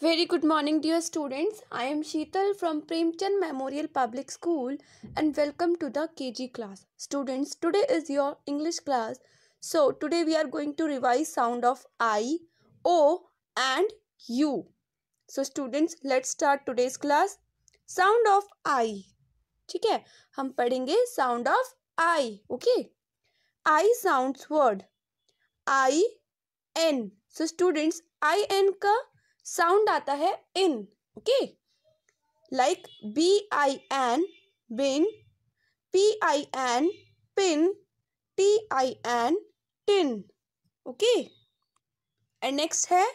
Very good morning, dear students. I am Sheetal from Premchand Memorial Public School and welcome to the KG class. Students, today is your English class. So, today we are going to revise sound of I, O and U. So, students, let's start today's class. Sound of I. ठीक है, हम पढ़ेंगे sound of I. Okay. I sounds word. I, N. So, students, I, N का sound आता है in. Okay, like BIN bin, PIN pin, TIN tin. Okay, and next है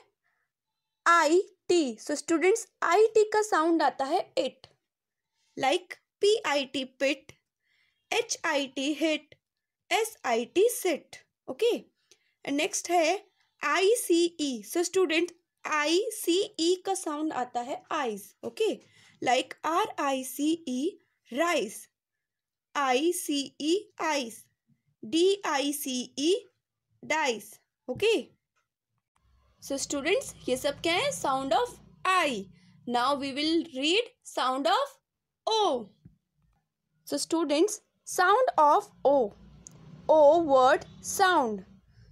IT. So students, IT का sound आता है it, like PIT pit, HIT hit, SIT sit. Okay, and next है ICE. So student, ICE का sound आता है ice. Okay, like RICE rice, ICE ice, DICE dice. Okay, so students, ये सब क्या है? Sound of I. Now we will read sound of O. So students, sound of O. O word sound.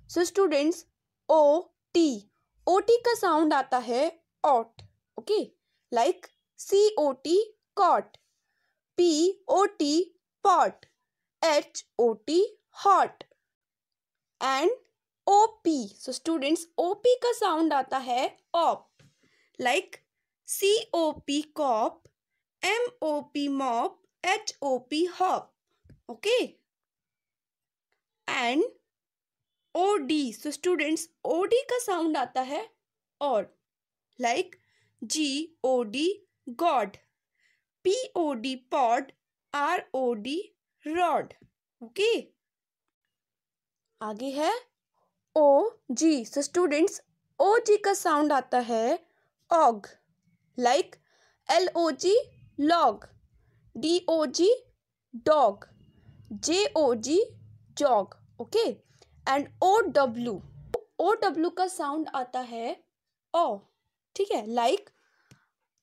So students, OT. OT का sound आता है ot. Okay, like COT cot, POT pot, HOT hot, and OP. So students, OP का sound आता है op, like COP cop, MOP mop, HOP hop. Okay, and OD. So students, OD का sound आता है और, like GOD god, POD pod, ROD rod. Okay, आगे है OG. So students, OG का साउंड आता है og, like LOG log, DOG dog, JOG jog. Okay, and OW का साउंड आता है ओ. ठीक है, like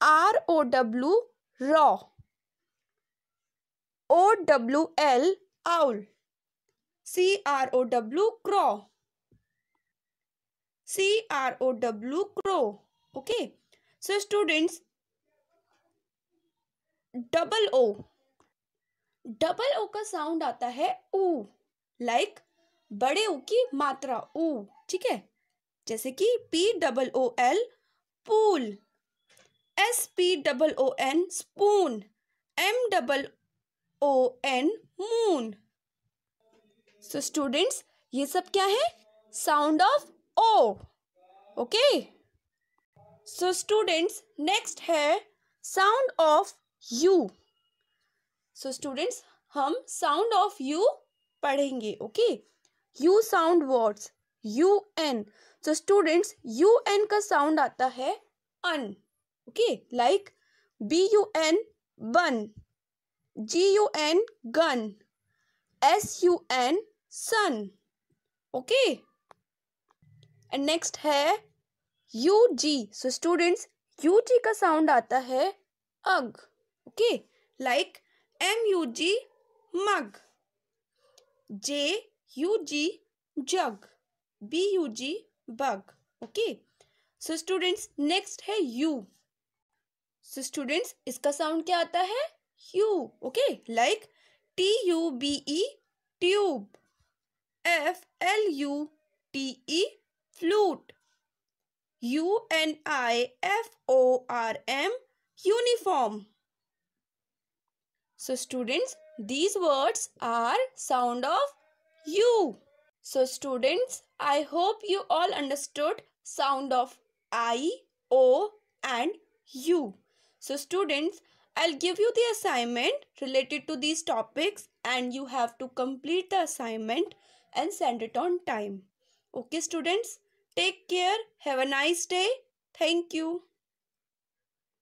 ROW row, OWL owl, CROW crow, CROW crow. Okay, so students, double O का sound आता है ऊ, लाइक बड़े ऊ की मात्रा ऊ. ठीक है, जैसे कि POOL pool, SPOON spoon, MOON moon. So students, ये सब क्या है? Sound of O. Okay, so students, next है sound of U. So students, हम साउंड ऑफ यू पढ़ेंगे. Okay, U sound words UN. So students, UN का sound आता है un. Okay, like BUN bun, GUN gun, SUN sun. Okay, and next है UG. So students, UG का sound आता है ug. Okay, like MUG मग, JUG जग, BUG bug. Okay, so students, next है you. So students, इसका sound क्या आता है? You. Okay, like TUBE tube, FLUTE flute, UNIFORM uniform. So students, these words are sound of U. So students, I hope you all understood sound of I, O and U. So students, I'll give you the assignment related to these topics and you have to complete the assignment and send it on time. Okay students, take care. Have a nice day. Thank you.